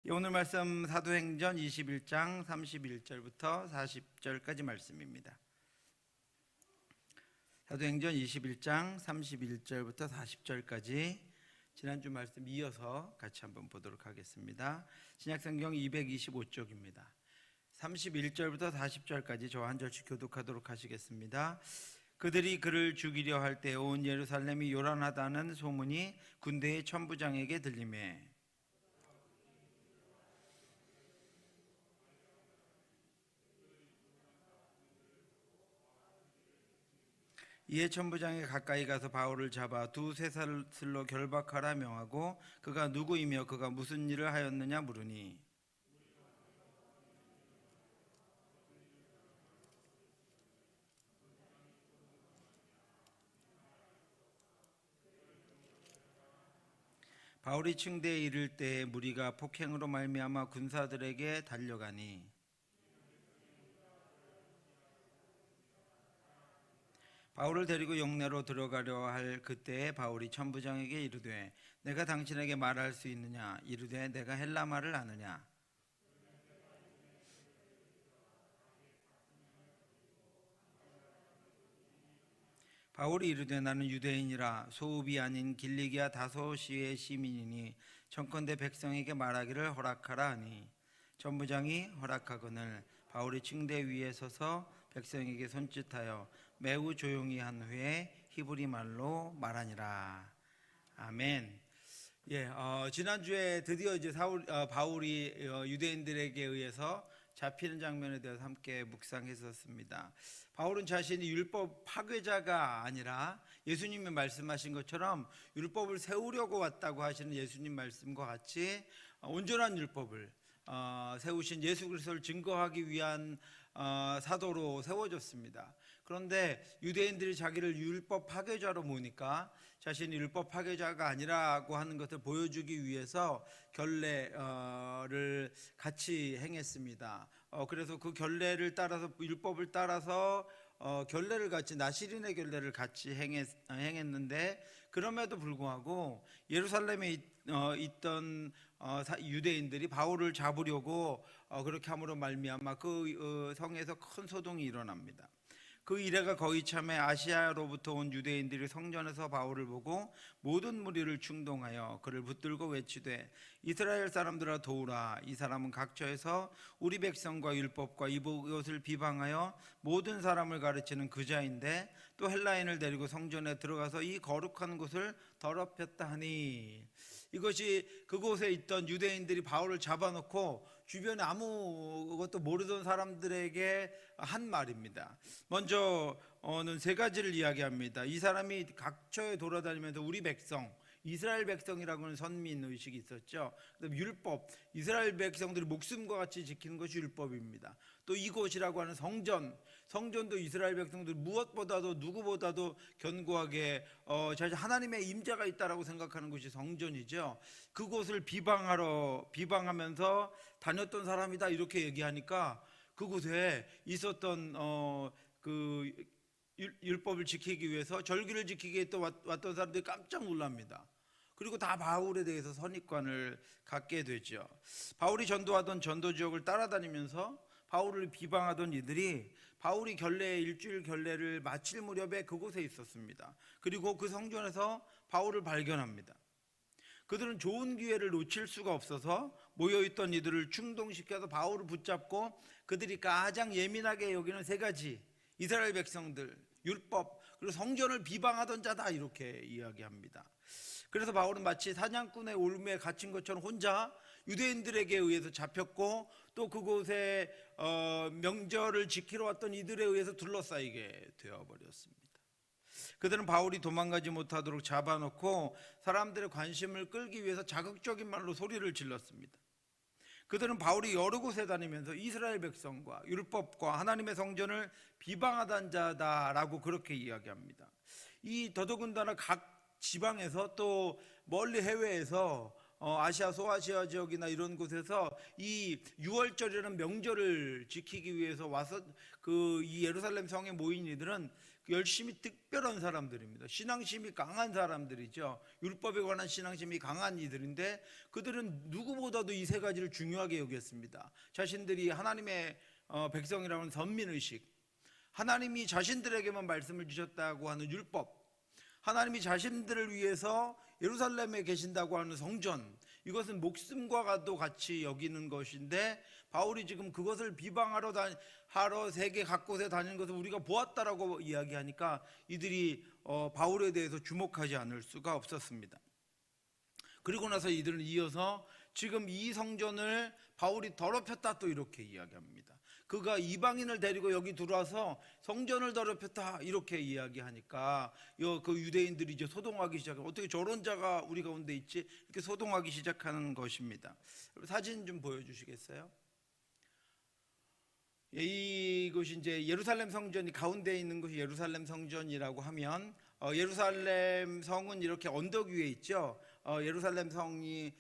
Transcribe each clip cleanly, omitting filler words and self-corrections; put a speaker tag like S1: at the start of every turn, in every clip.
S1: 오늘 말씀 사도행전 21장 31절부터 40절까지 말씀입니다. 사도행전 21장 31절부터 40절까지 지난주 말씀 이어서 같이 한번 보도록 하겠습니다. 신약성경 225쪽입니다. 31절부터 40절까지 저 한 절씩 교독하도록 하시겠습니다. 그들이 그를 죽이려 할 때 온 예루살렘이 요란하다는 소문이 군대의 천부장에게 들리매 이에 천부장이 가까이 가서 바울을 잡아 두세 살로 결박하라 명하고 그가 누구이며 그가 무슨 일을 하였느냐 물으니 바울이 층대에 이를 때 무리가 폭행으로 말미암아 군사들에게 달려가니 바울을 데리고 영내로 들어가려 할 그때에 바울이 천부장에게 이르되 내가 당신에게 말할 수 있느냐 이르되 내가 헬라 말을 아느냐 바울이 이르되 나는 유대인이라 소읍이 아닌 길리기아 다소시의 시민이니 청컨대 백성에게 말하기를 허락하라 하니 천부장이 허락하거늘 바울이 층대 위에 서서 백성에게 손짓하여 매우 조용히 한 후에 히브리 말로 말하니라. 아멘. 지난주에 드디어 이제 바울이 유대인들에게 의해서 잡히는 장면에 대해서 함께 묵상했었습니다. 바울은 자신이 율법 파괴자가 아니라 예수님이 말씀하신 것처럼 율법을 세우려고 왔다고 하시는 예수님 말씀과 같이 온전한 율법을 세우신 예수 그리스도를 증거하기 위한 사도로 세워졌습니다. 그런데 유대인들이 자기를 율법 파괴자로 보니까 자신이 율법 파괴자가 아니라고 하는 것을 보여주기 위해서 결례를 같이 행했습니다. 그래서 그 결례를 따라서 율법을 따라서 결례를 같이 나시린의 결례를 같이 행했는데 그럼에도 불구하고 예루살렘에 있던 유대인들이 바울을 잡으려고 그렇게 함으로 말미암아 그 성에서 큰 소동이 일어납니다. 그 이래가 거의 참에 아시아로부터 온 유대인들이 성전에서 바울을 보고 모든 무리를 충동하여 그를 붙들고 외치되 이스라엘 사람들아 도우라. 이 사람은 각처에서 우리 백성과 율법과 이것을 비방하여 모든 사람을 가르치는 그자인데 또 헬라인을 데리고 성전에 들어가서 이 거룩한 곳을 더럽혔다 하니 이것이 그곳에 있던 유대인들이 바울을 잡아놓고 주변에 아무것도 모르던 사람들에게 한 말입니다. 먼저는 세 가지를 이야기합니다. 이 사람이 각처에 돌아다니면서 우리 백성, 이스라엘 백성이라고는 선민의식이 있었죠. 그다음에 율법, 이스라엘 백성들이 목숨과 같이 지키는 것이 율법입니다. 또 이곳이라고 하는 성전도 이스라엘 백성들이 무엇보다도 누구보다도 견고하게 하나님의 임재가 있다라고 생각하는 것이 성전이죠. 그곳을 비방하면서 다녔던 사람이다 이렇게 얘기하니까 그곳에 있었던 그 율법을 지키기 위해서 절기를 지키기 위해 또 왔던 사람들이 깜짝 놀랍니다. 그리고 다 바울에 대해서 선입관을 갖게 되죠. 바울이 전도하던 전도 지역을 따라다니면서 바울을 비방하던 이들이 바울이 일주일 결례를 마칠 무렵에 그곳에 있었습니다. 그리고 그 성전에서 바울을 발견합니다. 그들은 좋은 기회를 놓칠 수가 없어서 모여있던 이들을 충동시켜서 바울을 붙잡고 그들이 가장 예민하게 여기는 세 가지, 이스라엘 백성들, 율법, 그리고 성전을 비방하던 자다 이렇게 이야기합니다. 그래서 바울은 마치 사냥꾼의 올무에 갇힌 것처럼 혼자 유대인들에게 의해서 잡혔고 또 그곳에 명절을 지키러 왔던 이들에 의해서 둘러싸이게 되어버렸습니다. 그들은 바울이 도망가지 못하도록 잡아놓고 사람들의 관심을 끌기 위해서 자극적인 말로 소리를 질렀습니다. 그들은 바울이 여러 곳에 다니면서 이스라엘 백성과 율법과 하나님의 성전을 비방하던 자다라고 그렇게 이야기합니다. 이 더더군다나 각 지방에서 또 멀리 해외에서 아시아 소아시아 지역이나 이런 곳에서 이 6월절이라는 명절을 지키기 위해서 와서 이 예루살렘 성에 모인 이들은 열심히 특별한 사람들입니다. 신앙심이 강한 사람들이죠. 율법에 관한 신앙심이 강한 이들인데 그들은 누구보다도 이 세 가지를 중요하게 여겼습니다. 자신들이 하나님의 백성이라는 선민의식, 하나님이 자신들에게만 말씀을 주셨다고 하는 율법, 하나님이 자신들을 위해서 예루살렘에 계신다고 하는 성전, 이것은 목숨과도 같이 여기는 것인데 바울이 지금 그것을 비방하러 하러 세계 각곳에 다니는 것을 우리가 보았다라고 이야기하니까 이들이 바울에 대해서 주목하지 않을 수가 없었습니다. 그리고 나서 이들은 이어서 지금 이 성전을 바울이 더럽혔다 또 이렇게 이야기합니다. 그가 이방인을 데리고 여기 들어와서 성전을 더럽혔다 이렇게 이야기하니까 그 유대인들이 이제 소동하기 시작해요. 어떻게 저런 자가 우리 가운데 있지? 이렇게 소동하기 시작하는 것입니다. 사진 좀 보여주시겠어요? 이것이 이제 예루살렘 성전이 가운데 있는 것이 예루살렘 성전이라고 하면 예루살렘 성은 이렇게 언덕 위에 있죠. 예루살렘 성이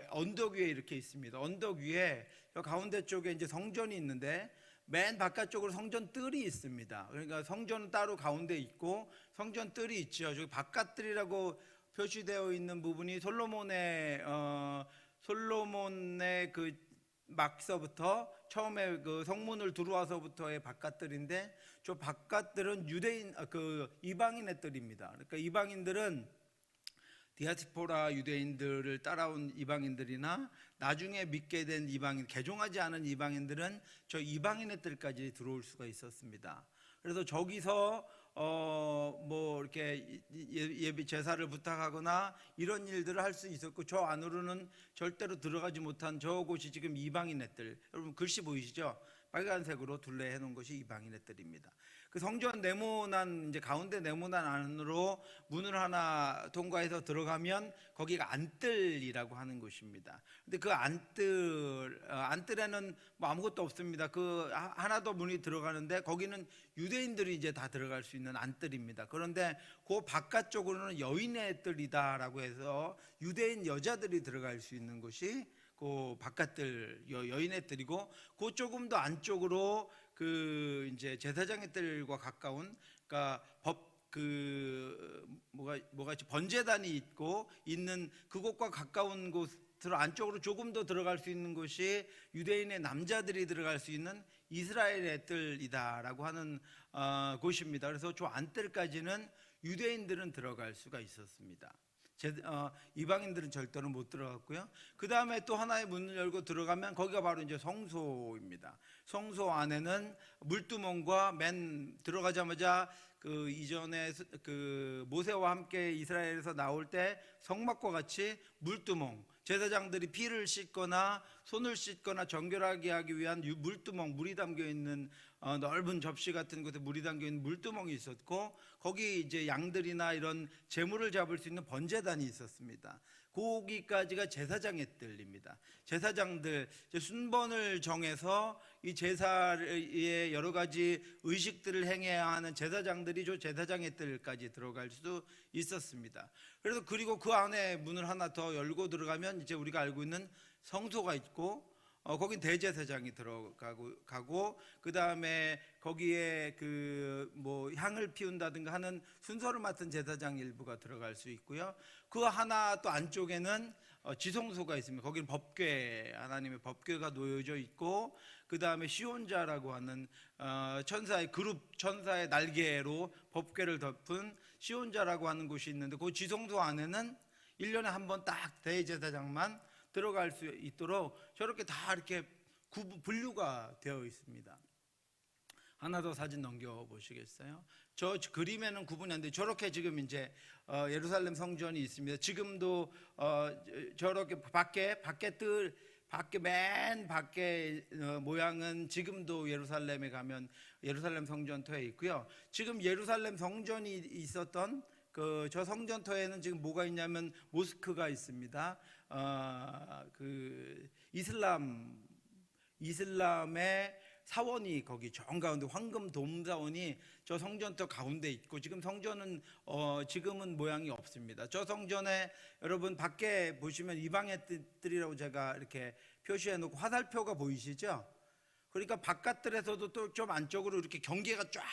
S1: 언덕 위에 이렇게 있습니다. 언덕 위에 가운데 쪽에 이제 성전이 있는데 맨 바깥쪽으로 성전 뜰이 있습니다. 그러니까 성전은 따로 가운데 있고 성전 뜰이 있죠. 저기 바깥뜰이라고 표시되어 있는 부분이 솔로몬의 그 막서부터 처음에 그 성문을 들어와서부터의 바깥뜰인데 저 바깥뜰은 유대인 그 이방인의 뜰입니다. 그러니까 이방인들은 디아스포라 유대인들을 따라온 이방인들이나 나중에 믿게 된 이방인, 개종하지 않은 이방인들은 저 이방인의 뜰까지 들어올 수가 있었습니다. 그래서 저기서 뭐 이렇게 예비 제사를 부탁하거나 이런 일들을 할 수 있었고 저 안으로는 절대로 들어가지 못한 저곳이 지금 이방인의 뜰. 여러분 글씨 보이시죠? 빨간색으로 둘레해 놓은 것이 이방인의 뜰입니다. 그 성전 네모난 이제 가운데 네모난 안으로 문을 하나 통과해서 들어가면 거기가 안뜰이라고 하는 곳입니다. 근데 그 안뜰에는 뭐 아무것도 없습니다. 그 하나 더 문이 들어가는데 거기는 유대인들이 이제 다 들어갈 수 있는 안뜰입니다. 그런데 그 바깥쪽으로는 여인의 뜰이다라고 해서 유대인 여자들이 들어갈 수 있는 곳이 그 바깥뜰 여인의 뜰이고 그 조금 더 안쪽으로 그 이제 제사장의 뜰과 가까운 그러니까 뭐가 번제단이 있고 있는 그곳과 가까운 곳으로 안쪽으로 조금 더 들어갈 수 있는 곳이 유대인의 남자들이 들어갈 수 있는 이스라엘의 뜰이다라고 하는 곳입니다. 그래서 저 안뜰까지는 유대인들은 들어갈 수가 있었습니다. 이방인들은 절대로 못 들어갔고요. 그 다음에 또 하나의 문을 열고 들어가면 거기가 바로 이제 성소입니다. 성소 안에는 물두멍과 맨 들어가자마자 그 이전에 그 모세와 함께 이스라엘에서 나올 때 성막과 같이 물두멍, 제사장들이 피를 씻거나 손을 씻거나 정결하게 하기 위한 물두멍, 물이 담겨 있는 넓은 접시 같은 곳에 물이 담겨 있는 물두멍이 있었고 거기 이제 양들이나 이런 재물을 잡을 수 있는 번제단이 있었습니다. 거기까지가 제사장의 뜰입니다. 제사장들 순번을 정해서 이 제사의 여러 가지 의식들을 행해야 하는 제사장들이 저 제사장의 뜰까지 들어갈 수 있었습니다. 그래서 그리고 그 안에 문을 하나 더 열고 들어가면 이제 우리가 알고 있는 성소가 있고 거긴 대제사장이 들어가고 그 다음에 거기에 그 뭐 향을 피운다든가 하는 순서를 맡은 제사장 일부가 들어갈 수 있고요. 그 하나 또 안쪽에는 지성소가 있습니다. 거기는 법궤, 하나님의 법궤가 놓여져 있고 그 다음에 시온자라고 하는 천사의 그룹, 천사의 날개로 법궤를 덮은 시온자라고 하는 곳이 있는데 그 지성소 안에는 1년에 한 번 딱 대제사장만 들어갈 수 있도록 저렇게 다 이렇게 분류가 되어 있습니다. 하나 더 사진 넘겨 보시겠어요? 저 그림에는 구분이 안 돼. 저렇게 지금 이제 예루살렘 성전이 있습니다. 지금도 저렇게 밖에 맨 밖에 모양은 지금도 예루살렘에 가면 예루살렘 성전터에 있고요. 지금 예루살렘 성전이 있었던 저 성전터에는 지금 뭐가 있냐면 모스크가 있습니다. 그 이슬람의 사원이 거기 정가운데 황금 돔 사원이 저 성전터 가운데 있고 지금 성전은 지금은 모양이 없습니다. 저 성전에 여러분 밖에 보시면 이방의 뜰이라고 제가 이렇게 표시해 놓고 화살표가 보이시죠? 그러니까 바깥들에서도 또 좀 안쪽으로 이렇게 경계가 쫙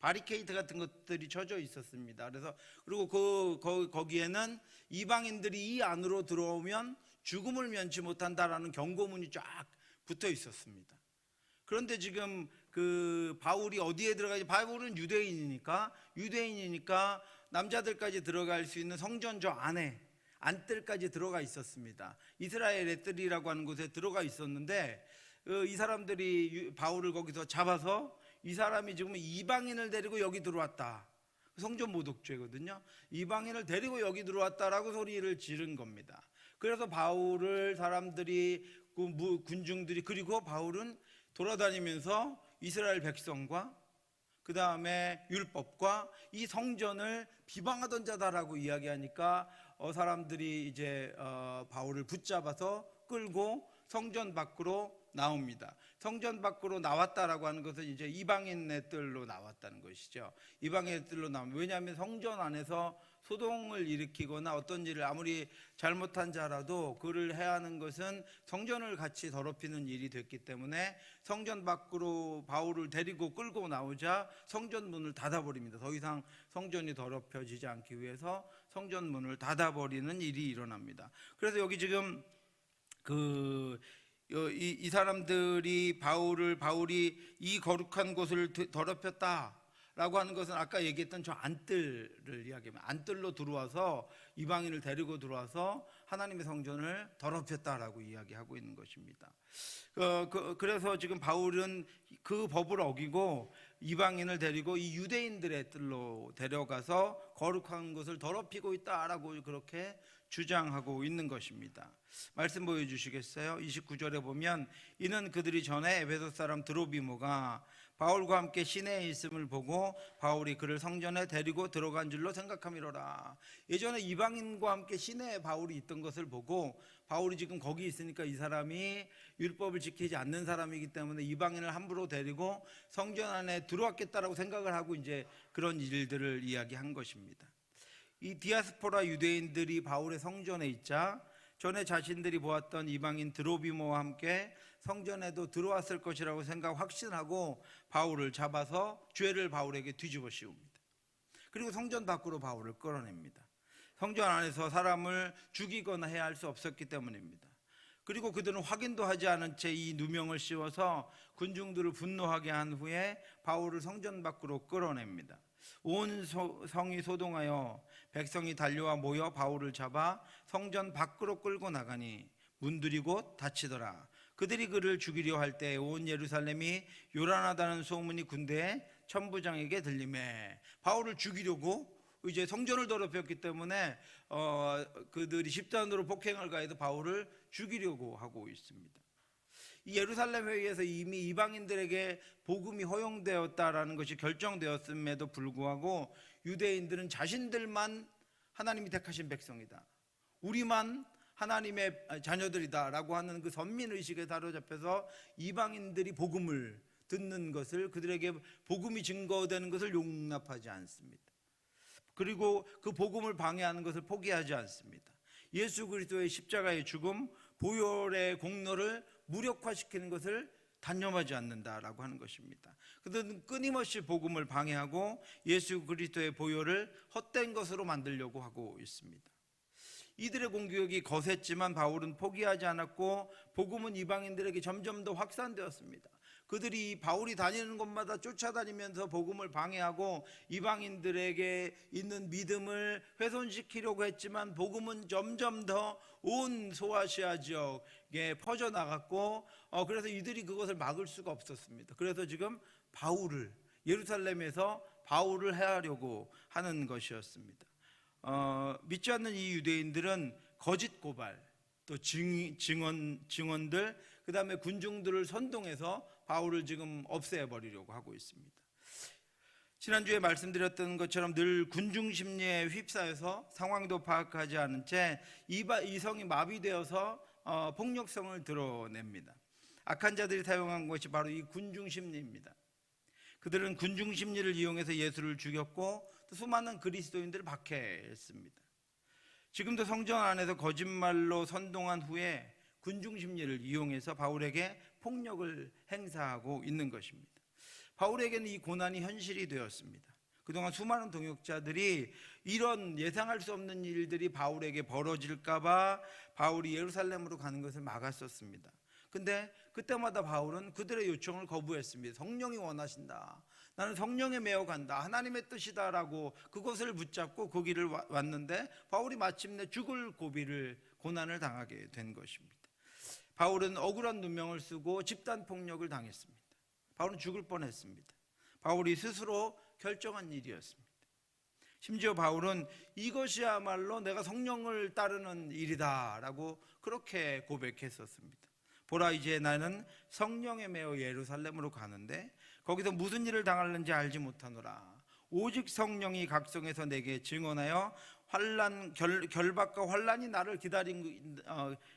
S1: 바리케이트 같은 것들이 쳐져 있었습니다. 그래서 그리고 거기에는 이방인들이 이 안으로 들어오면 죽음을 면치 못한다라는 경고문이 쫙 붙어 있었습니다. 그런데 지금 그 바울이 어디에 들어가지? 바울은 유대인이니까 남자들까지 들어갈 수 있는 성전 저 안에 안뜰까지 들어가 있었습니다. 이스라엘의 뜰이라고 하는 곳에 들어가 있었는데 이 사람들이 바울을 거기서 잡아서 이 사람이 지금 이방인을 데리고 여기 들어왔다. 성전 모독죄거든요. 이방인을 데리고 여기 들어왔다라고 소리를 지른 겁니다. 그래서 바울을 사람들이 군중들이 그리고 바울은 돌아다니면서 이스라엘 백성과 그 다음에 율법과 이 성전을 비방하던 자다라고 이야기하니까 사람들이 이제 바울을 붙잡아서 끌고 성전 밖으로 나옵니다. 성전 밖으로 나왔다라고 하는 것은 이제 이방인의 뜰로 나왔다는 것이죠. 이방인의 뜰로 나오면, 왜냐하면 성전 안에서 소동을 일으키거나 어떤 일을 아무리 잘못한 자라도 그를 해야 하는 것은 성전을 같이 더럽히는 일이 됐기 때문에 성전 밖으로 바울을 데리고 끌고 나오자 성전 문을 닫아버립니다. 더 이상 성전이 더럽혀지지 않기 위해서 성전 문을 닫아버리는 일이 일어납니다. 그래서 여기 지금 이 사람들이 바울이 이 거룩한 곳을 더럽혔다라고 하는 것은 아까 얘기했던 저 안뜰을 이야기합니다. 안뜰로 들어와서 이방인을 데리고 들어와서 하나님의 성전을 더럽혔다라고 이야기하고 있는 것입니다. 그래서 지금 바울은 그 법을 어기고 이방인을 데리고 이 유대인들의 뜰로 데려가서 거룩한 것을 더럽히고 있다라고 그렇게 주장하고 있는 것입니다. 말씀 보여주시겠어요? 29절에 보면 이는 그들이 전에 에베소 사람 드로비모가 바울과 함께 시내에 있음을 보고 바울이 그를 성전에 데리고 들어간 줄로 생각함이로라. 예전에 이방인과 함께 시내에 바울이 있던 것을 보고 바울이 지금 거기 있으니까 이 사람이 율법을 지키지 않는 사람이기 때문에 이방인을 함부로 데리고 성전 안에 들어왔겠다라고 생각을 하고 이제 그런 일들을 이야기한 것입니다. 이 디아스포라 유대인들이 바울의 성전에 있자 전에 자신들이 보았던 이방인 드로비모와 함께 성전에도 들어왔을 것이라고 확신하고 바울을 잡아서 죄를 바울에게 뒤집어 씌웁니다. 그리고 성전 밖으로 바울을 끌어냅니다. 성전 안에서 사람을 죽이거나 해야 할 수 없었기 때문입니다. 그리고 그들은 확인도 하지 않은 채 이 누명을 씌워서 군중들을 분노하게 한 후에 바울을 성전 밖으로 끌어냅니다. 온 성이 소동하여 백성이 달려와 모여 바울을 잡아 성전 밖으로 끌고 나가니 문들이 곧 닫히더라. 그들이 그를 죽이려 할 때 온 예루살렘이 요란하다는 소문이 군대의 천부장에게 들리매 바울을 죽이려고 이제 성전을 더럽혔기 때문에 그들이 집단으로 폭행을 가해서 바울을 죽이려고 하고 있습니다. 이 예루살렘 회의에서 이미 이방인들에게 복음이 허용되었다라는 것이 결정되었음에도 불구하고 유대인들은 자신들만 하나님이 택하신 백성이다, 우리만 하나님의 자녀들이다 라고 하는 그 선민의식에 사로잡혀서 이방인들이 복음을 듣는 것을, 그들에게 복음이 증거되는 것을 용납하지 않습니다. 그리고 그 복음을 방해하는 것을 포기하지 않습니다. 예수 그리스도의 십자가의 죽음, 보혈의 공로를 무력화시키는 것을 단념하지 않는다라고 하는 것입니다. 그들은 끊임없이 복음을 방해하고 예수 그리스도의 보혈을 헛된 것으로 만들려고 하고 있습니다. 이들의 공격이 거셌지만 바울은 포기하지 않았고 복음은 이방인들에게 점점 더 확산되었습니다. 그들이 바울이 다니는 곳마다 쫓아다니면서 복음을 방해하고 이방인들에게 있는 믿음을 훼손시키려고 했지만 복음은 점점 더 온 소아시아 지역에 퍼져나갔고 그래서 이들이 그것을 막을 수가 없었습니다. 그래서 지금 바울을, 예루살렘에서 바울을 해하려고 하는 것이었습니다. 믿지 않는 이 유대인들은 거짓 고발, 또 증언들, 그 다음에 군중들을 선동해서 바울을 지금 없애버리려고 하고 있습니다. 지난주에 말씀드렸던 것처럼 늘 군중 심리에 휩싸여서 상황도 파악하지 않은 채 이성이 마비되어서 폭력성을 드러냅니다. 악한 자들이 사용한 것이 바로 이 군중 심리입니다. 그들은 군중 심리를 이용해서 예수를 죽였고 또 수많은 그리스도인들을 박해했습니다. 지금도 성전 안에서 거짓말로 선동한 후에 군중 심리를 이용해서 바울에게 폭력을 행사하고 있는 것입니다. 바울에게는 이 고난이 현실이 되었습니다. 그동안 수많은 동역자들이 이런 예상할 수 없는 일들이 바울에게 벌어질까봐 바울이 예루살렘으로 가는 것을 막았었습니다. 근데 그때마다 바울은 그들의 요청을 거부했습니다. 성령이 원하신다, 나는 성령에 매어 간다, 하나님의 뜻이다라고 그것을 붙잡고 그 길을 왔는데 바울이 마침내 죽을 고난을 당하게 된 것입니다. 바울은 억울한 누명을 쓰고 집단 폭력을 당했습니다. 바울은 죽을 뻔했습니다. 바울이 스스로 결정한 일이었습니다. 심지어 바울은 이것이야말로 내가 성령을 따르는 일이다 라고 그렇게 고백했었습니다. 보라, 이제 나는 성령에 매어 예루살렘으로 가는데 거기서 무슨 일을 당하는지 알지 못하노라. 오직 성령이 각성해서 내게 증언하여 결박과 환난이 나를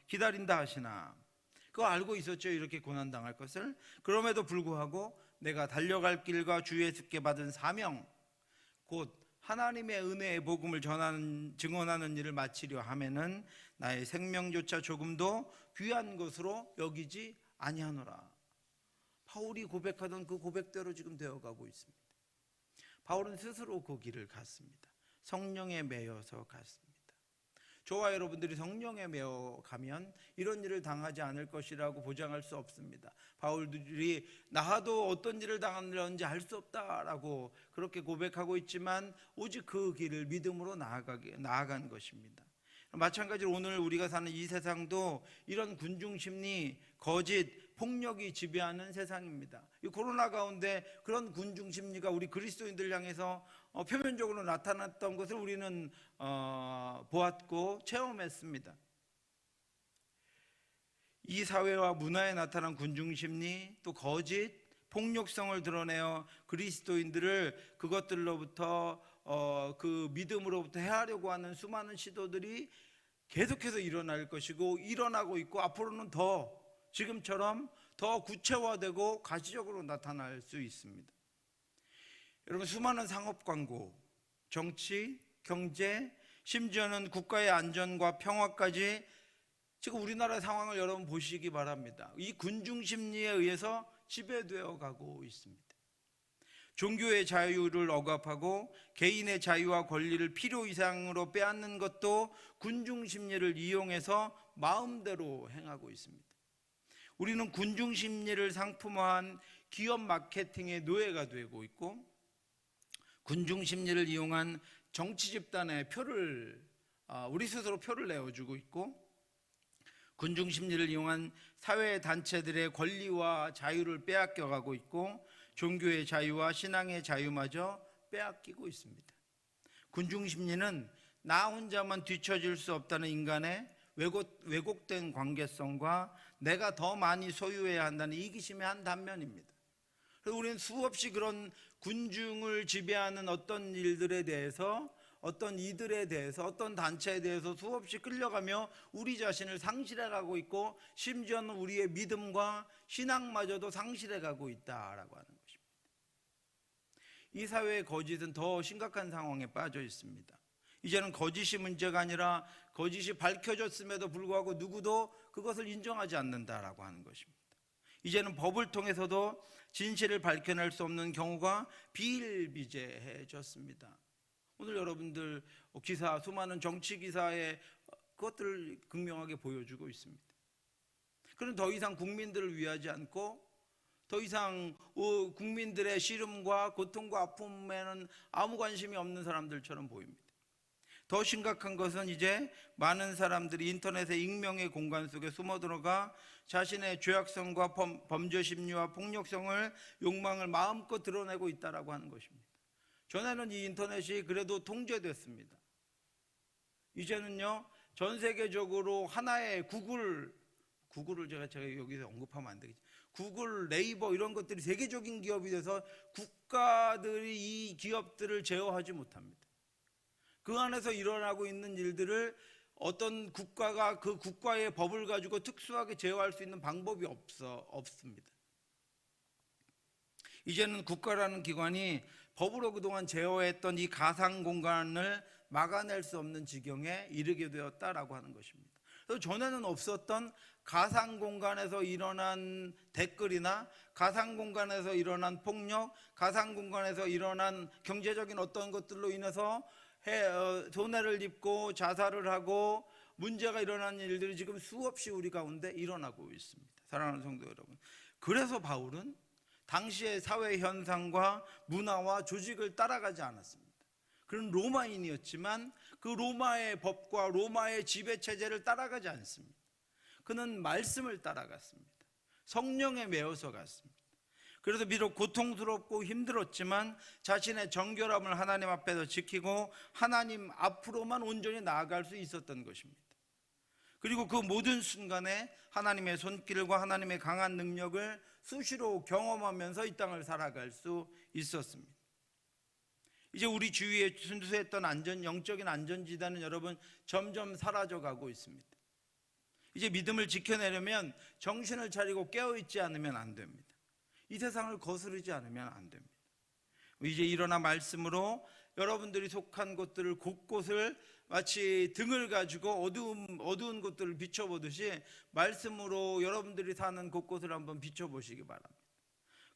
S1: 기다린다 하시나. 그거 알고 있었죠, 이렇게 고난당할 것을. 그럼에도 불구하고 내가 달려갈 길과 주 예수께 받은 사명, 곧 하나님의 은혜의 복음을 증언하는 일을 마치려 하면은 나의 생명조차 조금도 귀한 것으로 여기지 아니하노라. 바울이 고백하던 그 고백대로 지금 되어가고 있습니다. 바울은 스스로 그 길을 갔습니다. 성령에 매여서 갔습니다. 저와 여러분들이 성령에 매어 가면 이런 일을 당하지 않을 것이라고 보장할 수 없습니다. 바울들이 나도 어떤 일을 당하는지 알 수 없다라고 그렇게 고백하고 있지만 오직 그 길을 믿음으로 나아간 것입니다. 마찬가지로 오늘 우리가 사는 이 세상도 이런 군중심리, 거짓, 폭력이 지배하는 세상입니다. 이 코로나 가운데 그런 군중심리가 우리 그리스도인들 향해서 표면적으로 나타났던 것을 우리는 보았고 체험했습니다. 이 사회와 문화에 나타난 군중심리, 또 거짓, 폭력성을 드러내어 그리스도인들을 그것들로부터 그 믿음으로부터 해하려고 하는 수많은 시도들이 계속해서 일어날 것이고 일어나고 있고 앞으로는 더 지금처럼 더 구체화되고 가시적으로 나타날 수 있습니다. 여러분, 수많은 상업 광고, 정치, 경제, 심지어는 국가의 안전과 평화까지 지금 우리나라의 상황을 여러분 보시기 바랍니다. 이 군중심리에 의해서 지배되어 가고 있습니다. 종교의 자유를 억압하고 개인의 자유와 권리를 필요 이상으로 빼앗는 것도 군중심리를 이용해서 마음대로 행하고 있습니다. 우리는 군중심리를 상품화한 기업 마케팅의 노예가 되고 있고, 군중심리를 이용한 정치 집단의 우리 스스로 표를 내어주고 있고, 군중심리를 이용한 사회 단체들의 권리와 자유를 빼앗겨가고 있고, 종교의 자유와 신앙의 자유마저 빼앗기고 있습니다. 군중심리는 나 혼자만 뒤처질 수 없다는 인간의 왜곡된 관계성과 내가 더 많이 소유해야 한다는 이기심의 한 단면입니다. 그래서 우리는 수없이 그런 군중을 지배하는 어떤 일들에 대해서, 어떤 이들에 대해서, 어떤 단체에 대해서 수없이 끌려가며 우리 자신을 상실해가고 있고, 심지어는 우리의 믿음과 신앙마저도 상실해가고 있다라고 하는 것입니다. 이 사회의 거짓은 더 심각한 상황에 빠져 있습니다. 이제는 거짓이 문제가 아니라 거짓이 밝혀졌음에도 불구하고 누구도 그것을 인정하지 않는다라고 하는 것입니다. 이제는 법을 통해서도 진실을 밝혀낼 수 없는 경우가 비일비재해졌습니다. 오늘 여러분들 수많은 정치 기사에 그것들을 극명하게 보여주고 있습니다. 그는 더 이상 국민들을 위하지 않고 더 이상 국민들의 시름과 고통과 아픔에는 아무 관심이 없는 사람들처럼 보입니다. 더 심각한 것은 이제 많은 사람들이 인터넷의 익명의 공간 속에 숨어들어가 자신의 죄악성과 범죄 심리와 폭력성을, 욕망을 마음껏 드러내고 있다라고 하는 것입니다. 전에는 이 인터넷이 그래도 통제됐습니다. 이제는요, 전 세계적으로 하나의 구글을 제가 여기서 언급하면 안 되겠죠. 구글, 네이버 이런 것들이 세계적인 기업이 돼서 국가들이 이 기업들을 제어하지 못합니다. 그 안에서 일어나고 있는 일들을 어떤 국가가 그 국가의 법을 가지고 특수하게 제어할 수 있는 방법이 없습니다. 이제는 국가라는 기관이 법으로 그동안 제어했던 이 가상 공간을 막아낼 수 없는 지경에 이르게 되었다라고 하는 것입니다. 그래서 전에는 없었던 가상 공간에서 일어난 댓글이나 가상 공간에서 일어난 폭력, 가상 공간에서 일어난 경제적인 어떤 것들로 인해서 손해를 입고 자살을 하고 문제가 일어난 일들이 지금 수없이 우리 가운데 일어나고 있습니다. 사랑하는 성도 여러분, 그래서 바울은 당시의 사회 현상과 문화와 조직을 따라가지 않았습니다. 그는 로마인이었지만 그 로마의 법과 로마의 지배 체제를 따라가지 않습니다. 그는 말씀을 따라갔습니다. 성령에 매어서 갔습니다. 그래서 비록 고통스럽고 힘들었지만 자신의 정결함을 하나님 앞에서 지키고 하나님 앞으로만 온전히 나아갈 수 있었던 것입니다. 그리고 그 모든 순간에 하나님의 손길과 하나님의 강한 능력을 수시로 경험하면서 이 땅을 살아갈 수 있었습니다. 이제 우리 주위에 순수했던 영적인 안전지대는 여러분 점점 사라져가고 있습니다. 이제 믿음을 지켜내려면 정신을 차리고 깨어있지 않으면 안 됩니다. 이 세상을 거스르지 않으면 안 됩니다. 이제 일어나 말씀으로 여러분들이 속한 곳들을 곳곳을 마치 등을 가지고 어두운 곳들을 비춰보듯이 말씀으로 여러분들이 사는 곳곳을 한번 비춰보시기 바랍니다.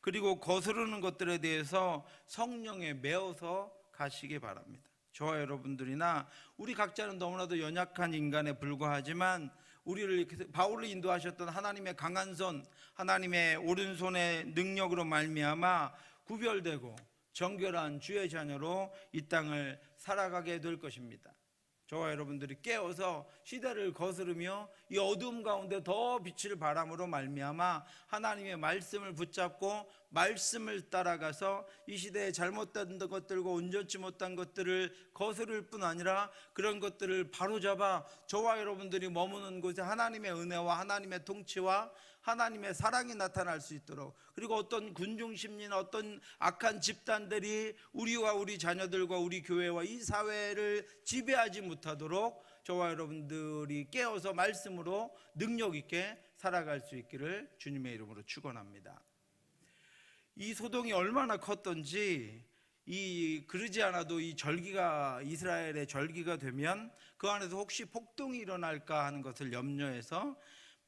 S1: 그리고 거스르는 것들에 대해서 성령에 매어서 가시기 바랍니다. 저와 여러분들이나 우리 각자는 너무나도 연약한 인간에 불과하지만 우리를 바울이 인도하셨던 하나님의 강한 손, 하나님의 오른손의 능력으로 말미암아 구별되고 정결한 주의 자녀로 이 땅을 살아가게 될 것입니다. 저와 여러분들이 깨어서 시대를 거스르며 이 어두움 가운데 더 빛을 바람으로 말미암아 하나님의 말씀을 붙잡고 말씀을 따라가서 이 시대에 잘못된 것들과 온전치 못한 것들을 거스를 뿐 아니라 그런 것들을 바로잡아 저와 여러분들이 머무는 곳에 하나님의 은혜와 하나님의 통치와 하나님의 사랑이 나타날 수 있도록, 그리고 어떤 군중심리나 어떤 악한 집단들이 우리와 우리 자녀들과 우리 교회와 이 사회를 지배하지 못하도록 저와 여러분들이 깨어서 말씀으로 능력 있게 살아갈 수 있기를 주님의 이름으로 축원합니다. 이 소동이 얼마나 컸던지 그러지 않아도 이 절기가 이스라엘의 절기가 되면 그 안에서 혹시 폭동이 일어날까 하는 것을 염려해서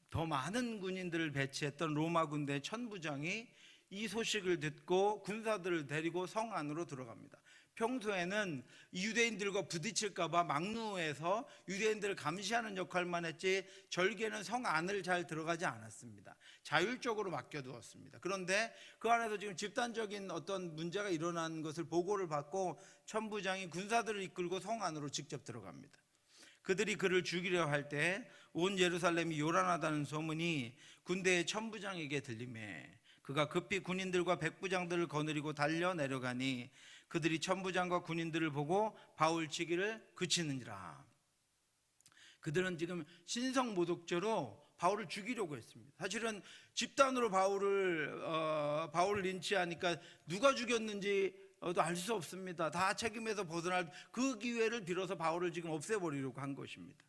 S1: 더 많은 군인들을 배치했던 로마 군대의 천부장이 이 소식을 듣고 군사들을 데리고 성 안으로 들어갑니다. 평소에는 유대인들과 부딪힐까봐 막루해서 유대인들을 감시하는 역할만 했지 절개는 성 안을 잘 들어가지 않았습니다. 자율적으로 맡겨두었습니다. 그런데 그 안에서 지금 집단적인 어떤 문제가 일어난 것을 보고를 받고 천부장이 군사들을 이끌고 성 안으로 직접 들어갑니다. 그들이 그를 죽이려 할 때 온 예루살렘이 요란하다는 소문이 군대의 천부장에게 들리매 그가 급히 군인들과 백부장들을 거느리고 달려 내려가니 그들이 천부장과 군인들을 보고 바울 치기를 그치느니라. 그들은 지금 신성모독죄로 바울을 죽이려고 했습니다. 사실은 집단으로 바울을 린치하니까 누가 죽였는지 도 알 수 없습니다. 다 책임에서 벗어날 그 기회를 빌어서 바울을 지금 없애버리려고 한 것입니다.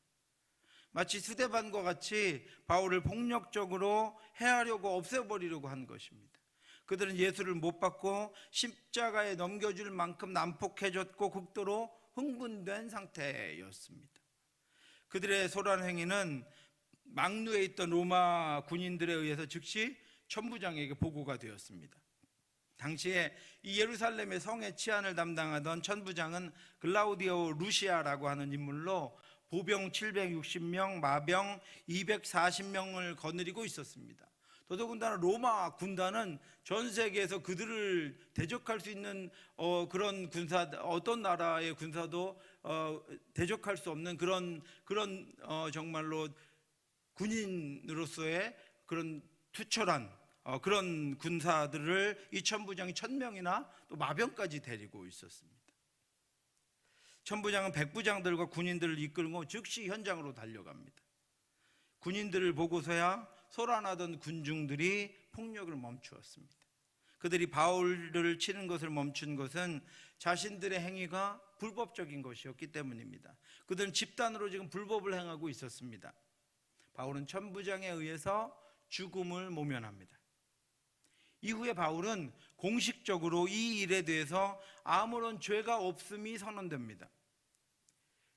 S1: 마치 스데반과 같이 바울을 폭력적으로 해하려고 없애버리려고 한 것입니다. 그들은 예수를 못 받고 십자가에 넘겨줄 만큼 난폭해졌고 극도로 흥분된 상태였습니다. 그들의 소란 행위는 막루에 있던 로마 군인들에 의해서 즉시 천부장에게 보고가 되었습니다. 당시에 이 예루살렘의 성의 치안을 담당하던 천부장은 글라우디오 루시아라고 하는 인물로 보병 760명, 마병 240명을 거느리고 있었습니다. 더더군다나 로마 군단은 전 세계에서 그들을 대적할 수 있는 그런 군사, 어떤 나라의 군사도 대적할 수 없는 그런 정말로 군인으로서의 그런 투철한 그런 군사들을 이 천부장이 1000명이나 또 마병까지 데리고 있었습니다. 천부장은 백부장들과 군인들을 이끌고 즉시 현장으로 달려갑니다. 군인들을 보고서야 소란하던 군중들이 폭력을 멈추었습니다. 그들이 바울을 치는 것을 멈춘 것은 자신들의 행위가 불법적인 것이었기 때문입니다. 그들은 집단으로 지금 불법을 행하고 있었습니다. 바울은 천부장에 의해서 죽음을 모면합니다. 이후에 바울은 공식적으로 이 일에 대해서 아무런 죄가 없음이 선언됩니다.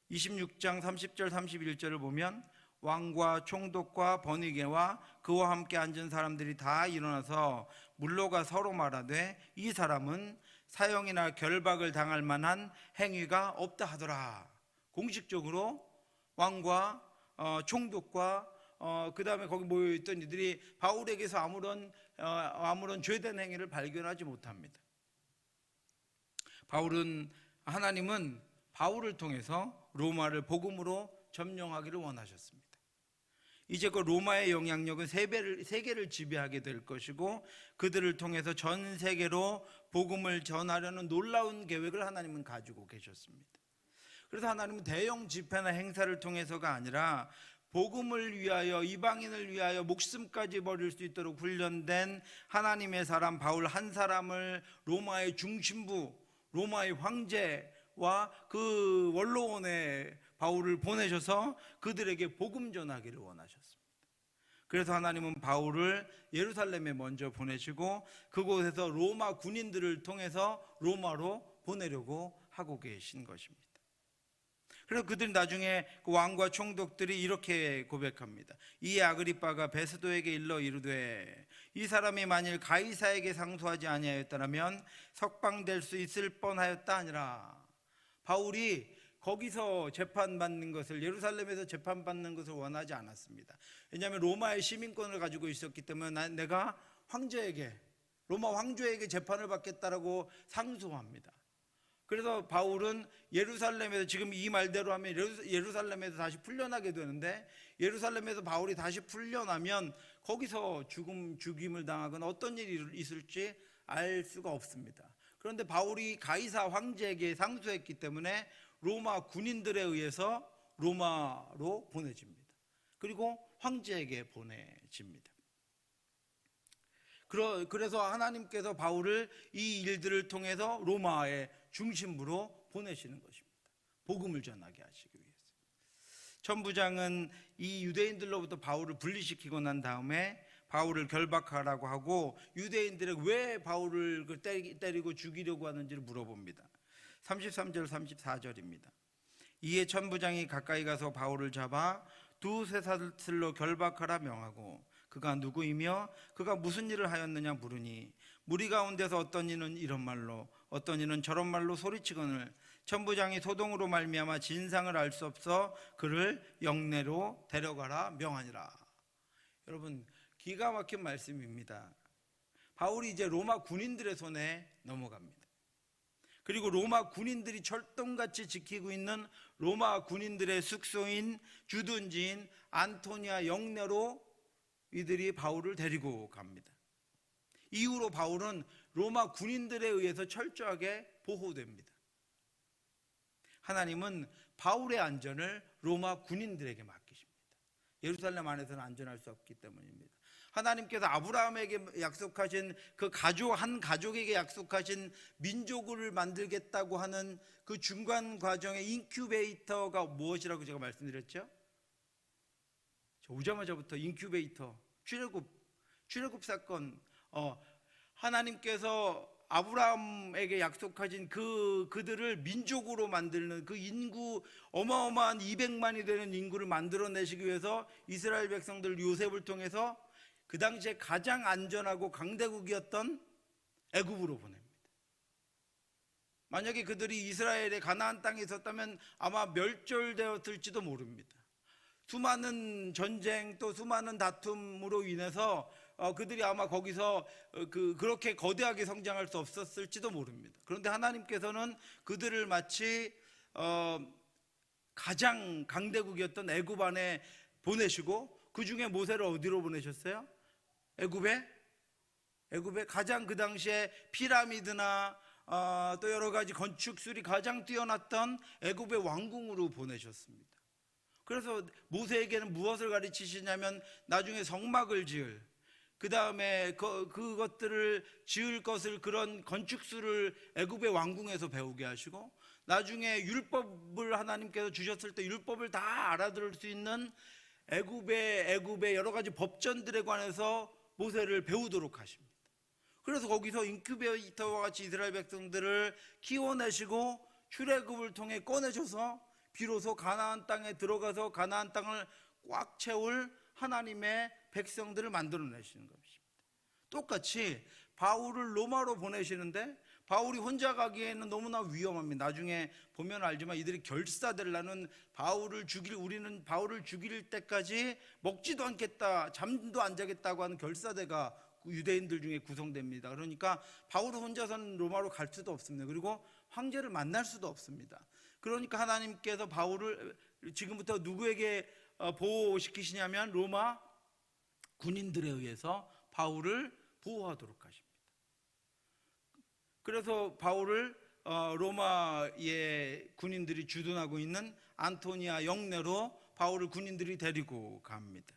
S1: 26장 30절 31절을 보면 왕과 총독과 번위계와 그와 함께 앉은 사람들이 다 일어나서 물러가 서로 말하되 이 사람은 사형이나 결박을 당할 만한 행위가 없다 하더라. 공식적으로 왕과 총독과 그 다음에 거기 모여있던 이들이 바울에게서 아무런 죄된 행위를 발견하지 못합니다. 하나님은 바울을 통해서 로마를 복음으로 점령하기를 원하셨습니다. 이제 그 로마의 영향력은 세계를 지배하게 될 것이고 그들을 통해서 전 세계로 복음을 전하려는 놀라운 계획을 하나님은 가지고 계셨습니다. 그래서 하나님은 대형 집회나 행사를 통해서가 아니라 복음을 위하여, 이방인을 위하여 목숨까지 버릴 수 있도록 훈련된 하나님의 사람 바울 한 사람을 로마의 중심부, 로마의 황제와 그 원로원에 바울을 보내셔서 그들에게 복음 전하기를 원하셨습니다. 그래서 하나님은 바울을 예루살렘에 먼저 보내시고 그곳에서 로마 군인들을 통해서 로마로 보내려고 하고 계신 것입니다. 그래서 그들이 나중에 그 왕과 총독들이 이렇게 고백합니다. 이에 아그리빠가 베스도에게 일러 이르되 이 사람이 만일 가이사에게 상소하지 아니하였더라면 석방될 수 있을 뻔하였다 하니라. 바울이 거기서 재판받는 것을, 예루살렘에서 재판받는 것을 원하지 않았습니다. 왜냐하면 로마의 시민권을 가지고 있었기 때문에 내가 로마 황제에게 재판을 받겠다라고 상소합니다. 그래서 바울은 예루살렘에서, 지금 이 말대로 하면 예루살렘에서 다시 풀려나게 되는데, 예루살렘에서 바울이 다시 풀려나면 거기서 죽임을 당하거나 어떤 일이 있을지 알 수가 없습니다. 그런데 바울이 가이사 황제에게 상소했기 때문에 로마 군인들에 의해서 로마로 보내집니다. 그리고 황제에게 보내집니다. 그래서 하나님께서 바울을 이 일들을 통해서 로마의 중심부로 보내시는 것입니다. 복음을 전하게 하시기 위해서. 천부장은 이 유대인들로부터 바울을 분리시키고 난 다음에 바울을 결박하라고 하고 유대인들에게 왜 바울을 때리고 죽이려고 하는지를 물어봅니다. 33절 34절입니다. 이에 천부장이 가까이 가서 바울을 잡아 두세 사슬로 결박하라 명하고 그가 누구이며 그가 무슨 일을 하였느냐 물으니 무리 가운데서 어떤 이는 이런 말로 어떤 이는 저런 말로 소리치거늘 천부장이 소동으로 말미암아 진상을 알 수 없어 그를 영내로 데려가라 명하니라. 여러분, 기가 막힌 말씀입니다. 바울이 이제 로마 군인들의 손에 넘어갑니다. 그리고 로마 군인들이 철동같이 지키고 있는 로마 군인들의 숙소인 주둔지인 안토니아 영내로 이들이 바울을 데리고 갑니다. 이후로 바울은 로마 군인들에 의해서 철저하게 보호됩니다. 하나님은 바울의 안전을 로마 군인들에게 맡기십니다. 예루살렘 안에서는 안전할 수 없기 때문입니다. 하나님께서 아브라함에게 약속하신 한 가족에게 약속하신 민족을 만들겠다고 하는 그 중간 과정의 인큐베이터가 무엇이라고 제가 말씀드렸죠? 오자마자부터 인큐베이터, 출애굽 사건, 하나님께서 아브라함에게 약속하신 그들을 민족으로 만드는 그 인구, 어마어마한 200만이 되는 인구를 만들어내시기 위해서 이스라엘 백성들 요셉을 통해서 그 당시에 가장 안전하고 강대국이었던 애굽으로 보냅니다. 만약에 그들이 이스라엘의 가나안 땅에 있었다면 아마 멸절되었을지도 모릅니다. 수많은 전쟁 또 수많은 다툼으로 인해서 그들이 아마 거기서 그렇게 거대하게 성장할 수 없었을지도 모릅니다. 그런데 하나님께서는 그들을 마치 가장 강대국이었던 애굽 안에 보내시고 그 중에 모세를 어디로 보내셨어요? 애굽에 가장 그 당시에 피라미드나 또 여러 가지 건축술이 가장 뛰어났던 애굽의 왕궁으로 보내셨습니다. 그래서 모세에게는 무엇을 가르치시냐면 나중에 성막을 지을, 그 다음에 그것들을 지을 것을, 그런 건축술을 애굽의 왕궁에서 배우게 하시고 나중에 율법을 하나님께서 주셨을 때 율법을 다 알아들을 수 있는 애굽의 여러 가지 법전들에 관해서 모세를 배우도록 하십니다. 그래서 거기서 인큐베이터와 같이 이스라엘 백성들을 키워내시고 출애굽을 통해 꺼내셔서 비로소 가나안 땅에 들어가서 가나안 땅을 꽉 채울 하나님의 백성들을 만들어내시는 것입니다. 똑같이 바울을 로마로 보내시는데 바울이 혼자 가기에는 너무나 위험합니다. 나중에 보면 알지만 이들이 결사되려는 우리는 바울을 죽일 때까지 먹지도 않겠다, 잠도 안 자겠다고 하는 결사대가 유대인들 중에 구성됩니다. 그러니까 바울은 혼자서는 로마로 갈 수도 없습니다. 그리고 황제를 만날 수도 없습니다. 그러니까 하나님께서 바울을 지금부터 누구에게 보호시키시냐면 로마 군인들에 의해서 바울을 보호하도록 하십니다. 그래서 바울을 로마의 군인들이 주둔하고 있는 안토니아 영내로 바울을 군인들이 데리고 갑니다.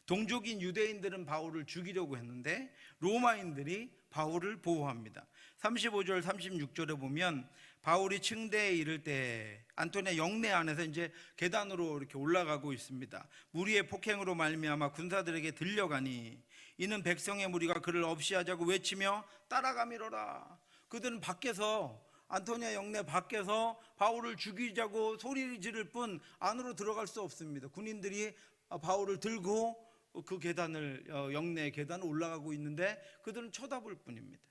S1: 동족인 유대인들은 바울을 죽이려고 했는데 로마인들이 바울을 보호합니다. 35절 36절에 보면 바울이 층대에 이를 때 안토니아 영내 안에서 이제 계단으로 이렇게 올라가고 있습니다. 무리의 폭행으로 말미암아 군사들에게 들려가니 이는 백성의 무리가 그를 없이하자고 외치며 따라가미로라. 그들은 밖에서 안토니아 영내 밖에서 바울을 죽이자고 소리 지를 뿐 안으로 들어갈 수 없습니다. 군인들이 바울을 들고 그 계단을 영내 계단을 올라가고 있는데 그들은 쳐다볼 뿐입니다.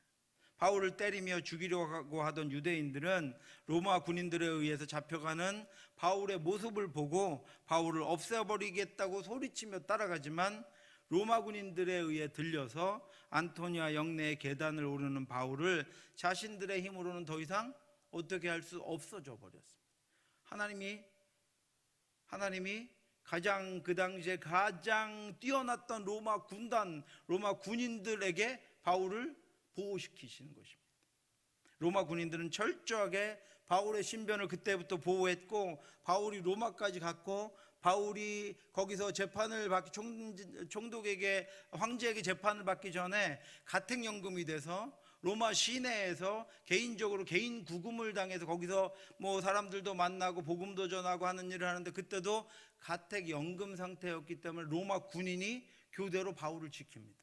S1: 바울을 때리며 죽이려고 하던 유대인들은 로마 군인들에 의해서 잡혀가는 바울의 모습을 보고 바울을 없애버리겠다고 소리치며 따라가지만 로마 군인들에 의해 들려서 안토니아 영내의 계단을 오르는 바울을 자신들의 힘으로는 더 이상 어떻게 할 수 없어져 버렸습니다. 하나님이 가장 그 당시에 가장 뛰어났던 로마 군인들에게 바울을 보호시키시는 것입니다. 로마 군인들은 철저하게 바울의 신변을 그때부터 보호했고 바울이 로마까지 갔고 바울이 거기서 재판을 받기 총독에게 황제에게 재판을 받기 전에 가택연금이 돼서 로마 시내에서 개인적으로 개인 구금을 당해서 거기서 뭐 사람들도 만나고 복음도 전하고 하는 일을 하는데 그때도 가택연금 상태였기 때문에 로마 군인이 교대로 바울을 지킵니다.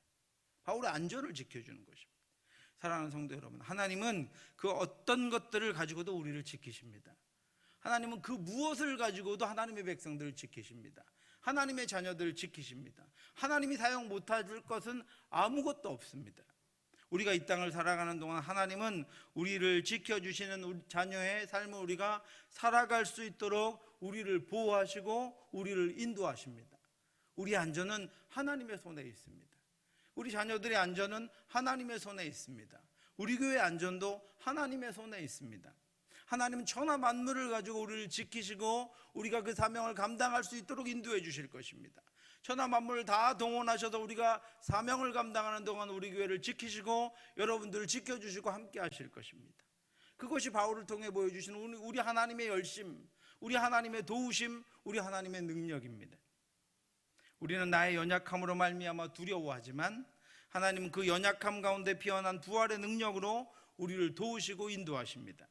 S1: 바울의 안전을 지켜주는 것입니다. 사랑하는 성도 여러분, 하나님은 그 어떤 것들을 가지고도 우리를 지키십니다. 하나님은 그 무엇을 가지고도 하나님의 백성들을 지키십니다. 하나님의 자녀들을 지키십니다. 하나님이 사용 못할 것은 아무것도 없습니다. 우리가 이 땅을 살아가는 동안 하나님은 우리를 지켜주시는 우리 자녀의 삶을 우리가 살아갈 수 있도록 우리를 보호하시고 우리를 인도하십니다. 우리의 안전은 하나님의 손에 있습니다. 우리 자녀들의 안전은 하나님의 손에 있습니다. 우리 교회의 안전도 하나님의 손에 있습니다. 하나님은 천하 만물을 가지고 우리를 지키시고 우리가 그 사명을 감당할 수 있도록 인도해 주실 것입니다. 천하 만물을 다 동원하셔서 우리가 사명을 감당하는 동안 우리 교회를 지키시고 여러분들을 지켜주시고 함께 하실 것입니다. 그것이 바울을 통해 보여주시는 우리 하나님의 열심, 우리 하나님의 도우심, 우리 하나님의 능력입니다. 우리는 나의 연약함으로 말미암아 두려워하지만 하나님은 그 연약함 가운데 피어난 부활의 능력으로 우리를 도우시고 인도하십니다.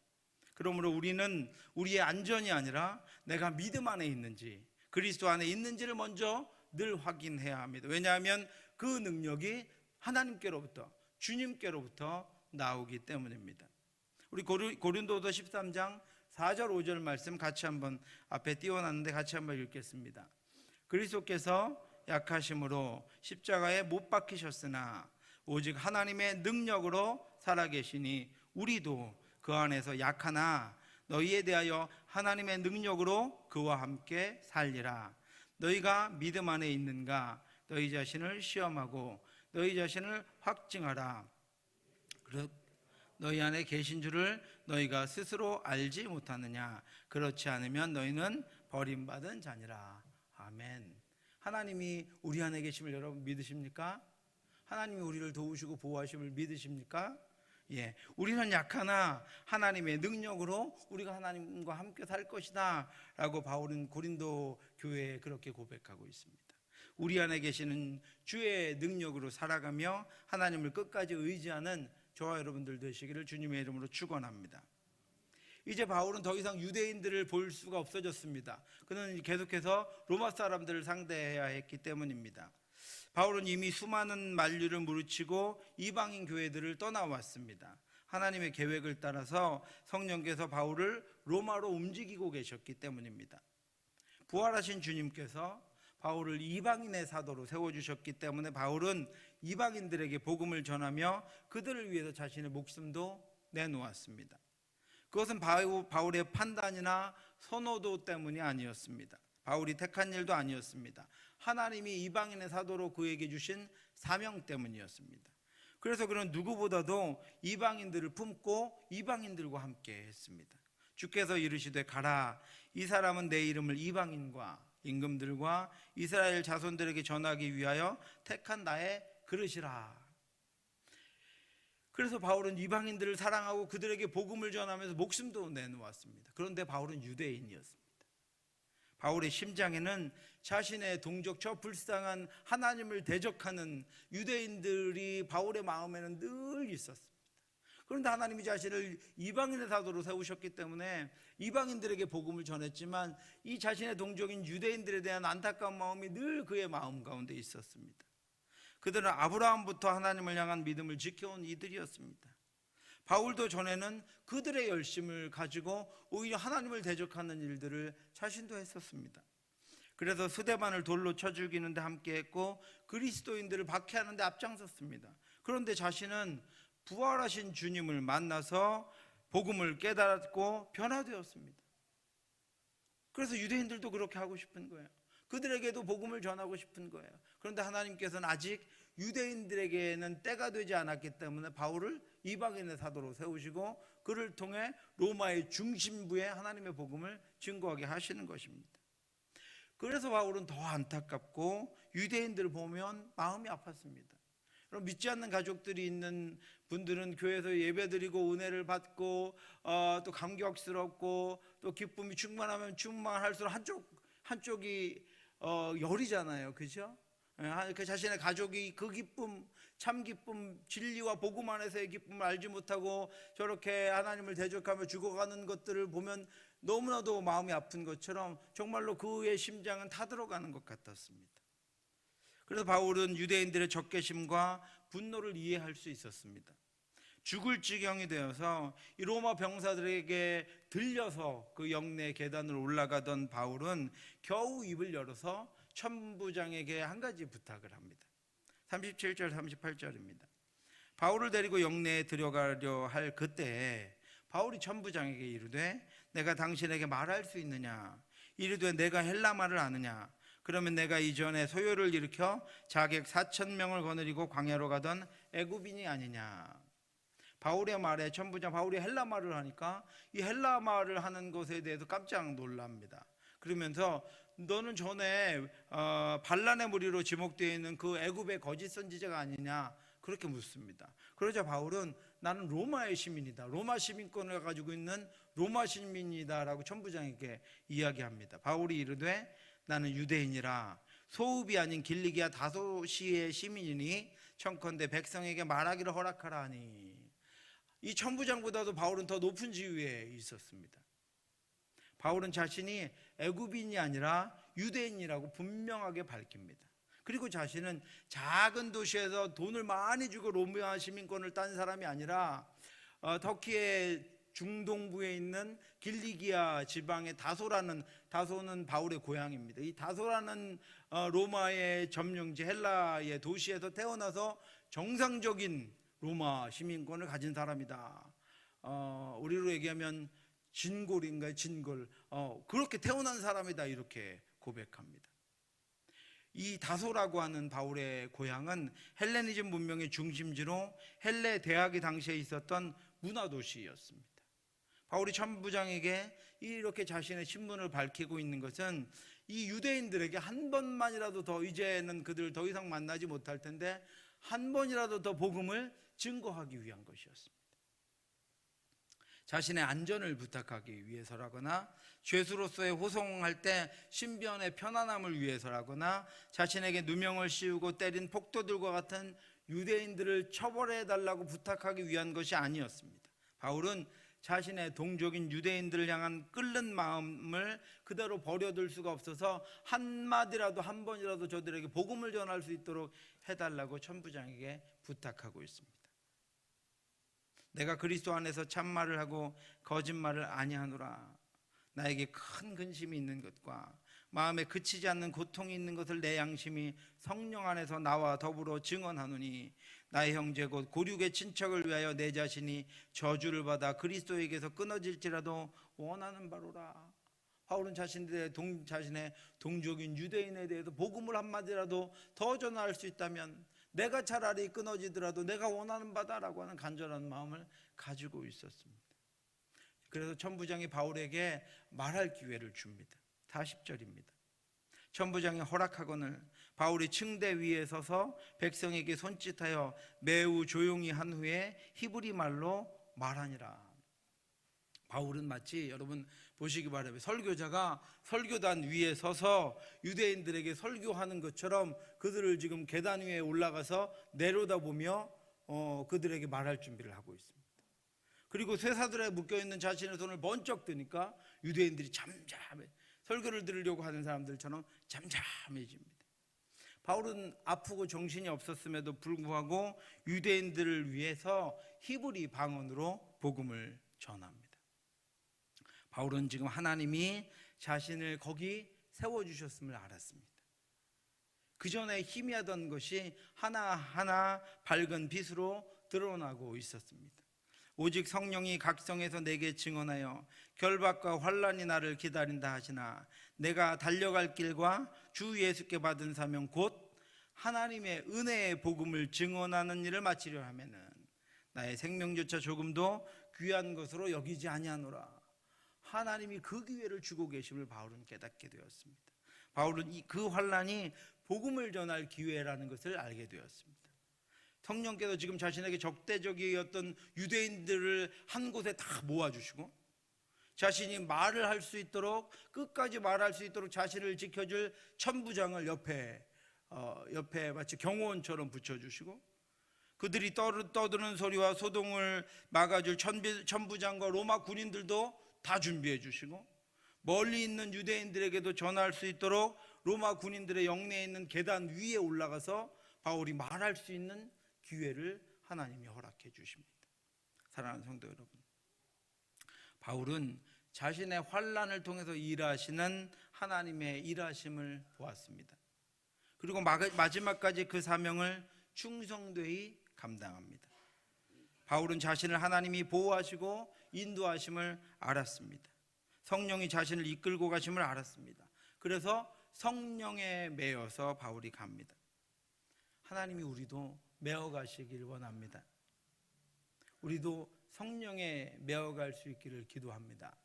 S1: 그러므로 우리는 우리의 안전이 아니라 내가 믿음 안에 있는지 그리스도 안에 있는지를 먼저 늘 확인해야 합니다. 왜냐하면 그 능력이 하나님께로부터 주님께로부터 나오기 때문입니다. 우리 고린도서 13장 4절 5절 말씀 같이 한번 앞에 띄워놨는데 같이 한번 읽겠습니다. 그리스도께서 약하심으로 십자가에 못 박히셨으나 오직 하나님의 능력으로 살아계시니 우리도 그 안에서 약하나 너희에 대하여 하나님의 능력으로 그와 함께 살리라. 너희가 믿음 안에 있는가? 너희 자신을 시험하고 너희 자신을 확증하라. 너희 안에 계신 줄을 너희가 스스로 알지 못하느냐? 그렇지 않으면 너희는 버림받은 자니라. 아멘. 하나님이 우리 안에 계심을 여러분 믿으십니까? 하나님이 우리를 도우시고 보호하심을 믿으십니까? 예, 우리는 약하나 하나님의 능력으로 우리가 하나님과 함께 살 것이다 라고 바울은 고린도 교회에 그렇게 고백하고 있습니다. 우리 안에 계시는 주의 능력으로 살아가며 하나님을 끝까지 의지하는 저와 여러분들 되시기를 주님의 이름으로 축원합니다. 이제 바울은 더 이상 유대인들을 볼 수가 없어졌습니다. 그는 계속해서 로마 사람들을 상대해야 했기 때문입니다. 바울은 이미 수많은 만류를 무르치고 이방인 교회들을 떠나왔습니다. 하나님의 계획을 따라서 성령께서 바울을 로마로 움직이고 계셨기 때문입니다. 부활하신 주님께서 바울을 이방인의 사도로 세워주셨기 때문에 바울은 이방인들에게 복음을 전하며 그들을 위해서 자신의 목숨도 내놓았습니다. 그것은 바울의 판단이나 선호도 때문이 아니었습니다. 바울이 택한 일도 아니었습니다. 하나님이 이방인의 사도로 그에게 주신 사명 때문이었습니다. 그래서 그는 누구보다도 이방인들을 품고 이방인들과 함께 했습니다. 주께서 이르시되 가라, 이 사람은 내 이름을 이방인과 임금들과 이스라엘 자손들에게 전하기 위하여 택한 나의 그릇이라. 그래서 바울은 이방인들을 사랑하고 그들에게 복음을 전하면서 목숨도 내놓았습니다. 그런데 바울은 유대인이었습니다. 바울의 심장에는 자신의 동족 저 불쌍한 하나님을 대적하는 유대인들이 바울의 마음에는 늘 있었습니다. 그런데 하나님이 자신을 이방인의 사도로 세우셨기 때문에 이방인들에게 복음을 전했지만 이 자신의 동족인 유대인들에 대한 안타까운 마음이 늘 그의 마음 가운데 있었습니다. 그들은 아브라함부터 하나님을 향한 믿음을 지켜온 이들이었습니다. 바울도 전에는 그들의 열심을 가지고 오히려 하나님을 대적하는 일들을 자신도 했었습니다. 그래서 스데반을 돌로 쳐 죽이는데 함께했고 그리스도인들을 박해하는 데 앞장섰습니다. 그런데 자신은 부활하신 주님을 만나서 복음을 깨닫고 변화되었습니다. 그래서 유대인들도 그렇게 하고 싶은 거예요. 그들에게도 복음을 전하고 싶은 거예요. 그런데 하나님께서는 아직 유대인들에게는 때가 되지 않았기 때문에 바울을 이방인의 사도로 세우시고 그를 통해 로마의 중심부에 하나님의 복음을 증거하게 하시는 것입니다. 그래서 바울은 더 안타깝고 유대인들을 보면 마음이 아팠습니다. 그럼 믿지 않는 가족들이 있는 분들은 교회에서 예배드리고 은혜를 받고 또 감격스럽고 또 기쁨이 충만하면 충만할수록 한쪽이 열이잖아요, 그죠? 그 자신의 가족이 그 기쁨, 참 기쁨, 진리와 복음 안에서의 기쁨을 알지 못하고 저렇게 하나님을 대적하며 죽어가는 것들을 보면 너무나도 마음이 아픈 것처럼 정말로 그의 심장은 타들어가는 것 같았습니다. 그래서 바울은 유대인들의 적개심과 분노를 이해할 수 있었습니다. 죽을 지경이 되어서 이 로마 병사들에게 들려서 그 영내 계단을 올라가던 바울은 겨우 입을 열어서 천부장에게 한 가지 부탁을 합니다. 37절 38절입니다. 바울을 데리고 영내에 들어가려 할 그때에 바울이 천부장에게 이르되 내가 당신에게 말할 수 있느냐? 이르되 내가 헬라말을 아느냐? 그러면 내가 이전에 소요를 일으켜 자객 4,000명을 거느리고 광야로 가던 애굽인이 아니냐? 바울의 말에 천부장 바울이 헬라말을 하니까 이 헬라말을 하는 것에 대해서 깜짝 놀랍니다. 그러면서 너는 전에 반란의 무리로 지목되어 있는 그 애굽의 거짓 선지자가 아니냐 그렇게 묻습니다. 그러자 바울은 나는 로마의 시민이다, 로마 시민권을 가지고 있는 로마 시민이다라고 천부장에게 이야기합니다. 바울이 이르되 나는 유대인이라 소읍이 아닌 길리기아 다소시의 시민이니 청컨대 백성에게 말하기를 허락하라 하니. 이 천부장보다도 바울은 더 높은 지위에 있었습니다. 바울은 자신이 애굽인이 아니라 유대인이라고 분명하게 밝힙니다. 그리고 자신은 작은 도시에서 돈을 많이 주고 로마 시민권을 딴 사람이 아니라 터키의 중동부에 있는 길리기아 지방의 다소는 바울의 고향입니다. 이 다소라는 로마의 점령지 헬라의 도시에서 태어나서 정상적인 로마 시민권을 가진 사람이다. 우리로 얘기하면 진골인가요? 진골. 그렇게 태어난 사람이다 이렇게 고백합니다. 이 다소라고 하는 바울의 고향은 헬레니즘 문명의 중심지로 헬레 대학이 당시에 있었던 문화도시였습니다. 바울이 천부장에게 이렇게 자신의 신분을 밝히고 있는 것은 이 유대인들에게 한 번만이라도 더, 이제는 그들을 더 이상 만나지 못할 텐데 한 번이라도 더 복음을 증거하기 위한 것이었습니다. 자신의 안전을 부탁하기 위해서라거나 죄수로서의 호송할 때 신변의 편안함을 위해서라거나 자신에게 누명을 씌우고 때린 폭도들과 같은 유대인들을 처벌해달라고 부탁하기 위한 것이 아니었습니다. 바울은 자신의 동족인 유대인들을 향한 끓는 마음을 그대로 버려둘 수가 없어서 한마디라도 한 번이라도 저들에게 복음을 전할 수 있도록 해달라고 천부장에게 부탁하고 있습니다. 내가 그리스도 안에서 참말을 하고 거짓말을 아니하노라. 나에게 큰 근심이 있는 것과 마음에 그치지 않는 고통이 있는 것을 내 양심이 성령 안에서 나와 더불어 증언하노니 나의 형제 곧 고륙의 친척을 위하여 내 자신이 저주를 받아 그리스도에게서 끊어질지라도 원하는 바로라. 바울은 자신의 동족인 유대인에 대해서 복음을 한마디라도 더 전할 수 있다면 내가 차라리 끊어지더라도 내가 원하는 바다라고 하는 간절한 마음을 가지고 있었습니다. 그래서 천부장이 바울에게 말할 기회를 줍니다. 40절입니다. 천부장이 허락하거늘 바울이 층대 위에 서서 백성에게 손짓하여 매우 조용히 한 후에 히브리 말로 말하니라. 바울은 마치 여러분 보시기 바랍니다. 설교자가 설교단 위에 서서 유대인들에게 설교하는 것처럼 그들을 지금 계단 위에 올라가서 내려다보며 그들에게 말할 준비를 하고 있습니다. 그리고 쇠사슬에 묶여있는 자신의 손을 번쩍 드니까 유대인들이 잠잠해, 설교를 들으려고 하는 사람들처럼 잠잠해집니다. 바울은 아프고 정신이 없었음에도 불구하고 유대인들을 위해서 히브리 방언으로 복음을 전합니다. 바울은 지금 하나님이 자신을 거기 세워주셨음을 알았습니다. 그 전에 희미하던 것이 하나하나 밝은 빛으로 드러나고 있었습니다. 오직 성령이 각성해서 내게 증언하여 결박과 환난이 나를 기다린다 하시나 내가 달려갈 길과 주 예수께 받은 사명 곧 하나님의 은혜의 복음을 증언하는 일을 마치려 하면은 나의 생명조차 조금도 귀한 것으로 여기지 아니하노라. 하나님이 그 기회를 주고 계심을 바울은 깨닫게 되었습니다. 바울은 그 환난이 복음을 전할 기회라는 것을 알게 되었습니다. 성령께서 지금 자신에게 적대적이었던 유대인들을 한 곳에 다 모아주시고 자신이 말을 할 수 있도록 끝까지 말할 수 있도록 자신을 지켜줄 천부장을 옆에 마치 경호원처럼 붙여주시고 그들이 떠드는 소리와 소동을 막아줄 천부장과 로마 군인들도 다 준비해 주시고 멀리 있는 유대인들에게도 전할 수 있도록 로마 군인들의 영내에 있는 계단 위에 올라가서 바울이 말할 수 있는 기회를 하나님이 허락해 주십니다. 사랑하는 성도 여러분, 바울은 자신의 환난을 통해서 일하시는 하나님의 일하심을 보았습니다. 그리고 마지막까지 그 사명을 충성되이 감당합니다. 바울은 자신을 하나님이 보호하시고 인도하심을 알았습니다. 성령이 자신을 이끌고 가심을 알았습니다. 그래서 성령에 매여서 바울이 갑니다. 하나님이 우리도 매어 가시길 원합니다. 우리도 성령에 매어 갈 수 있기를 기도합니다.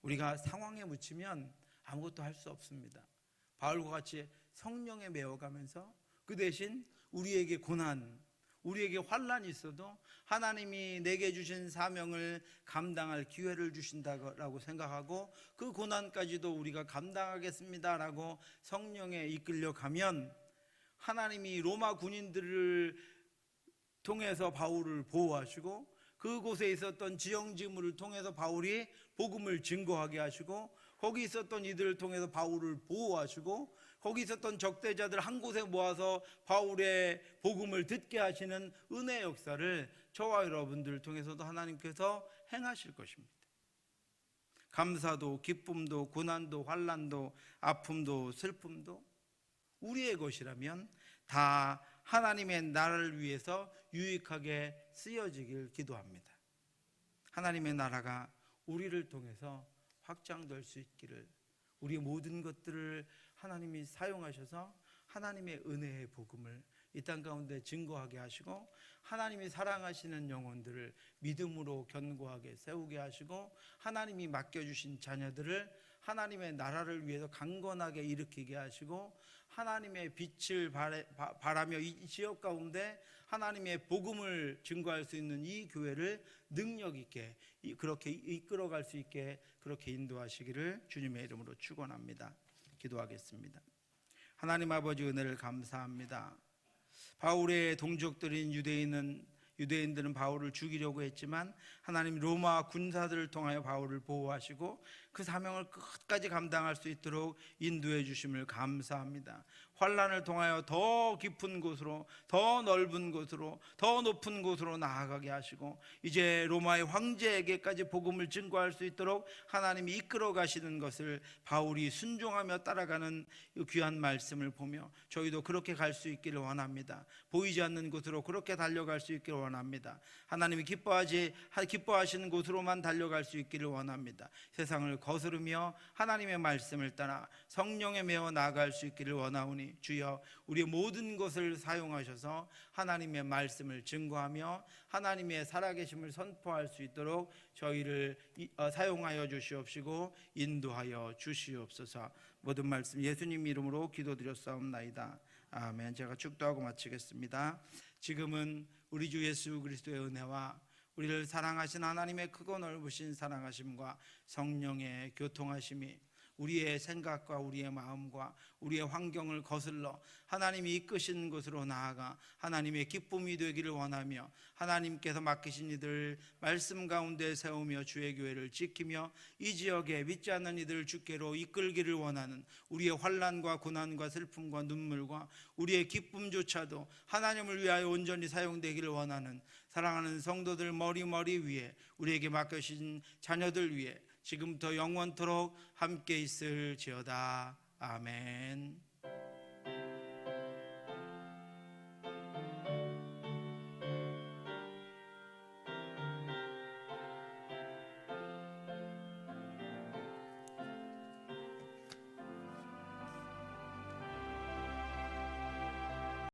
S1: 우리가 상황에 묻히면 아무것도 할 수 없습니다. 바울과 같이 성령에 매어 가면서 그 대신 우리에게 고난, 우리에게 환난이 있어도 하나님이 내게 주신 사명을 감당할 기회를 주신다고 생각하고 그 고난까지도 우리가 감당하겠습니다라고 성령에 이끌려 가면 하나님이 로마 군인들을 통해서 바울을 보호하시고 그곳에 있었던 지형지물을 통해서 바울이 복음을 증거하게 하시고 거기 있었던 이들을 통해서 바울을 보호하시고 거기 있었던 적대자들 한 곳에 모아서 바울의 복음을 듣게 하시는 은혜의 역사를 저와 여러분들을 통해서도 하나님께서 행하실 것입니다. 감사도 기쁨도 고난도 환난도 아픔도 슬픔도 우리의 것이라면 다 하나님의 나라를 위해서 유익하게 쓰여지길 기도합니다. 하나님의 나라가 우리를 통해서 확장될 수 있기를, 우리 모든 것들을 하나님이 사용하셔서 하나님의 은혜의 복음을 이 땅 가운데 증거하게 하시고 하나님이 사랑하시는 영혼들을 믿음으로 견고하게 세우게 하시고 하나님이 맡겨주신 자녀들을 하나님의 나라를 위해서 강건하게 일으키게 하시고 하나님의 빛을 바라며 이 지역 가운데 하나님의 복음을 증거할 수 있는 이 교회를 능력 있게 그렇게 이끌어갈 수 있게 그렇게 인도하시기를 주님의 이름으로 축원합니다. 기도하겠습니다. 하나님 아버지 은혜를 감사합니다. 바울의 동족들인 유대인들은 바울을 죽이려고 했지만 하나님 로마 군사들을 통하여 바울을 보호하시고 그 사명을 끝까지 감당할 수 있도록 인도해 주심을 감사합니다. 환난을 통하여 더 깊은 곳으로, 더 넓은 곳으로, 더 높은 곳으로 나아가게 하시고 이제 로마의 황제에게까지 복음을 증거할 수 있도록 하나님이 이끌어 가시는 것을 바울이 순종하며 따라가는 귀한 말씀을 보며 저희도 그렇게 갈 수 있기를 원합니다. 보이지 않는 곳으로 그렇게 달려갈 수 있기를 원합니다. 하나님이 기뻐하시는 곳으로만 달려갈 수 있기를 원합니다. 세상을 거스르며 하나님의 말씀을 따라 성령에 매어 나아갈 수 있기를 원하오니 주여 우리의 모든 것을 사용하셔서 하나님의 말씀을 증거하며 하나님의 살아계심을 선포할 수 있도록 저희를 사용하여 주시옵시고 인도하여 주시옵소서. 모든 말씀 예수님 이름으로 기도드렸사옵나이다. 아멘. 제가 축도하고 마치겠습니다. 지금은 우리 주 예수 그리스도의 은혜와 우리를 사랑하신 하나님의 크고 넓으신 사랑하심과 성령의 교통하심이 우리의 생각과 우리의 마음과 우리의 환경을 거슬러 하나님이 이끄신 곳으로 나아가 하나님의 기쁨이 되기를 원하며 하나님께서 맡기신 이들 말씀 가운데 세우며 주의 교회를 지키며 이 지역에 믿지 않는 이들을 주께로 이끌기를 원하는 우리의 환난과 고난과 슬픔과 눈물과 우리의 기쁨조차도 하나님을 위하여 온전히 사용되기를 원하는 사랑하는 성도들 머리 위에 우리에게 맡겨진 자녀들 위에 지금부터 영원토록 함께 있을지어다. 아멘.